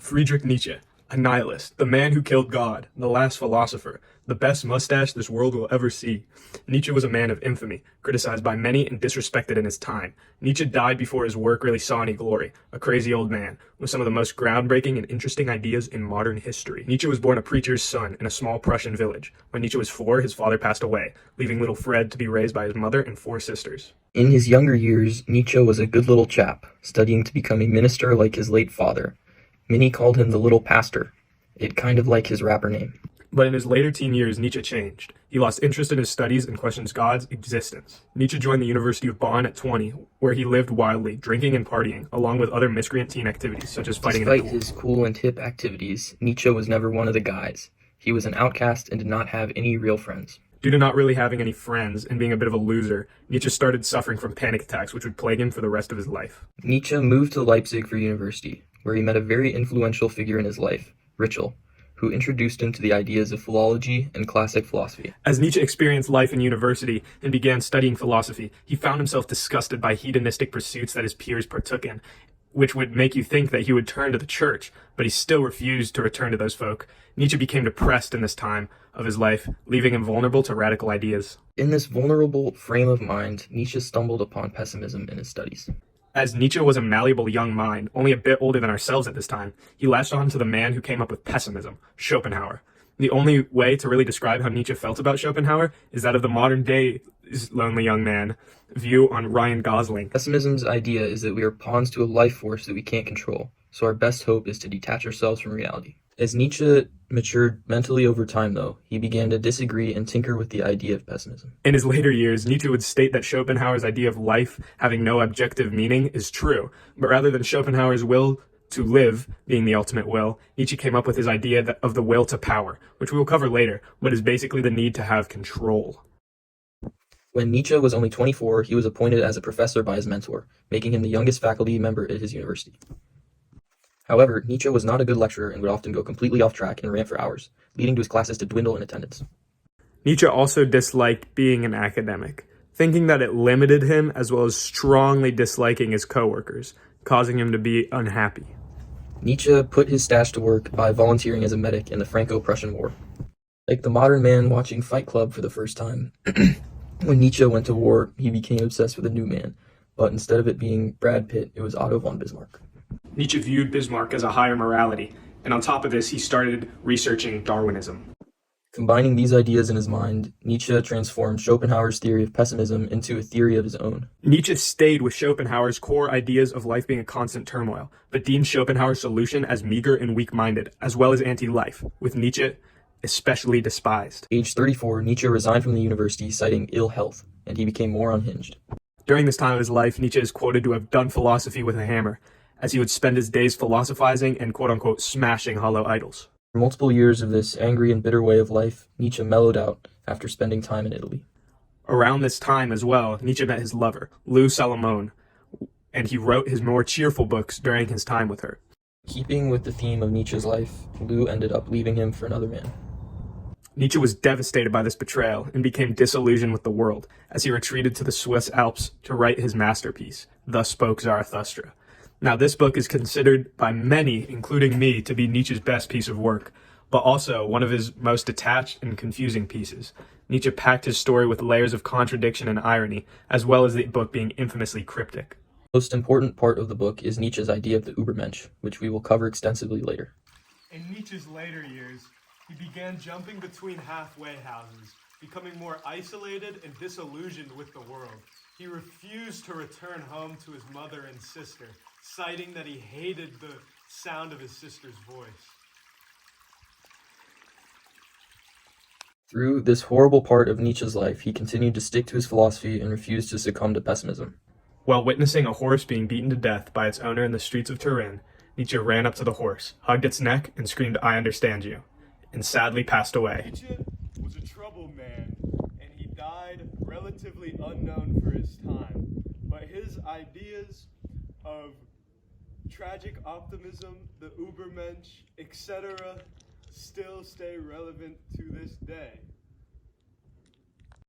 Friedrich Nietzsche, a nihilist, the man who killed God, the last philosopher, the best mustache this world will ever see. Nietzsche was a man of infamy, criticized by many and disrespected in his time. Nietzsche died before his work really saw any glory, a crazy old man, with some of the most groundbreaking and interesting ideas in modern history. Nietzsche was born a preacher's son in a small Prussian village. When Nietzsche was 4, his father passed away, leaving little Fred to be raised by his mother and 4 sisters. In his younger years, Nietzsche was a good little chap, studying to become a minister like his late father. Many called him the Little Pastor. It kind of like his rapper name. But in his later teen years, Nietzsche changed. He lost interest in his studies and questions God's existence. Nietzsche joined the University of Bonn at 20, where he lived wildly, drinking and partying, along with other miscreant teen activities, such as fighting in a Despite duel. his cool and hip activities, Nietzsche was never one of the guys. He was an outcast and did not have any real friends. Due to not really having any friends and being a bit of a loser, Nietzsche started suffering from panic attacks, which would plague him for the rest of his life. Nietzsche moved to Leipzig for university, where he met a very influential figure in his life, Ritschl, who introduced him to the ideas of philology and classic philosophy. As Nietzsche experienced life in university and began studying philosophy, he found himself disgusted by hedonistic pursuits that his peers partook in, which would make you think that he would turn to the church, but he still refused to return to those folk. Nietzsche became depressed in this time of his life, leaving him vulnerable to radical ideas. In this vulnerable frame of mind, Nietzsche stumbled upon pessimism in his studies. As Nietzsche was a malleable young mind, only a bit older than ourselves at this time, he latched on to the man who came up with pessimism, Schopenhauer. The only way to really describe how Nietzsche felt about Schopenhauer is that of the modern day lonely young man view on Ryan Gosling. Pessimism's idea is that we are pawns to a life force that we can't control, so our best hope is to detach ourselves from reality. As Nietzsche matured mentally over time, though, he began to disagree and tinker with the idea of pessimism. In his later years, Nietzsche would state that Schopenhauer's idea of life having no objective meaning is true, but rather than Schopenhauer's will to live being the ultimate will, Nietzsche came up with his idea of the will to power, which we will cover later, but is basically the need to have control. When Nietzsche was only 24, he was appointed as a professor by his mentor, making him the youngest faculty member at his university. However, Nietzsche was not a good lecturer and would often go completely off track and rant for hours, leading to his classes to dwindle in attendance. Nietzsche also disliked being an academic, thinking that it limited him as well as strongly disliking his coworkers, causing him to be unhappy. Nietzsche put his stash to work by volunteering as a medic in the Franco-Prussian War. Like the modern man watching Fight Club for the first time, when Nietzsche went to war, he became obsessed with a new man, but instead of it being Brad Pitt, it was Otto von Bismarck. Nietzsche viewed Bismarck as a higher morality, and on top of this, he started researching Darwinism. Combining these ideas in his mind, Nietzsche transformed Schopenhauer's theory of pessimism into a theory of his own. Nietzsche stayed with Schopenhauer's core ideas of life being a constant turmoil, but deemed Schopenhauer's solution as meager and weak-minded, as well as anti-life, with Nietzsche especially despised. Age 34, Nietzsche resigned from the university citing ill health, and he became more unhinged. During this time of his life, Nietzsche is quoted to have done philosophy with a hammer, as he would spend his days philosophizing and quote-unquote smashing hollow idols. For multiple years of this angry and bitter way of life, Nietzsche mellowed out after spending time in Italy. Around this time as well, Nietzsche met his lover, Lou Salomon, and he wrote his more cheerful books during his time with her. Keeping with the theme of Nietzsche's life, Lou ended up leaving him for another man. Nietzsche was devastated by this betrayal and became disillusioned with the world as he retreated to the Swiss Alps to write his masterpiece, Thus Spoke Zarathustra. Now, this book is considered by many, including me, to be Nietzsche's best piece of work, but also one of his most detached and confusing pieces. Nietzsche packed his story with layers of contradiction and irony, as well as the book being infamously cryptic. The most important part of the book is Nietzsche's idea of the Übermensch, which we will cover extensively later. In Nietzsche's later years, he began jumping between halfway houses, becoming more isolated and disillusioned with the world. He refused to return home to his mother and sister, citing that he hated the sound of his sister's voice. Through this horrible part of Nietzsche's life, he continued to stick to his philosophy and refused to succumb to pessimism. While witnessing a horse being beaten to death by its owner in the streets of Turin, Nietzsche ran up to the horse, hugged its neck, and screamed, "I understand you," and sadly passed away. Nietzsche was a troubled man, and he died relatively unknown for his time, but his ideas of tragic optimism, the Übermensch, etc. still stay relevant to this day.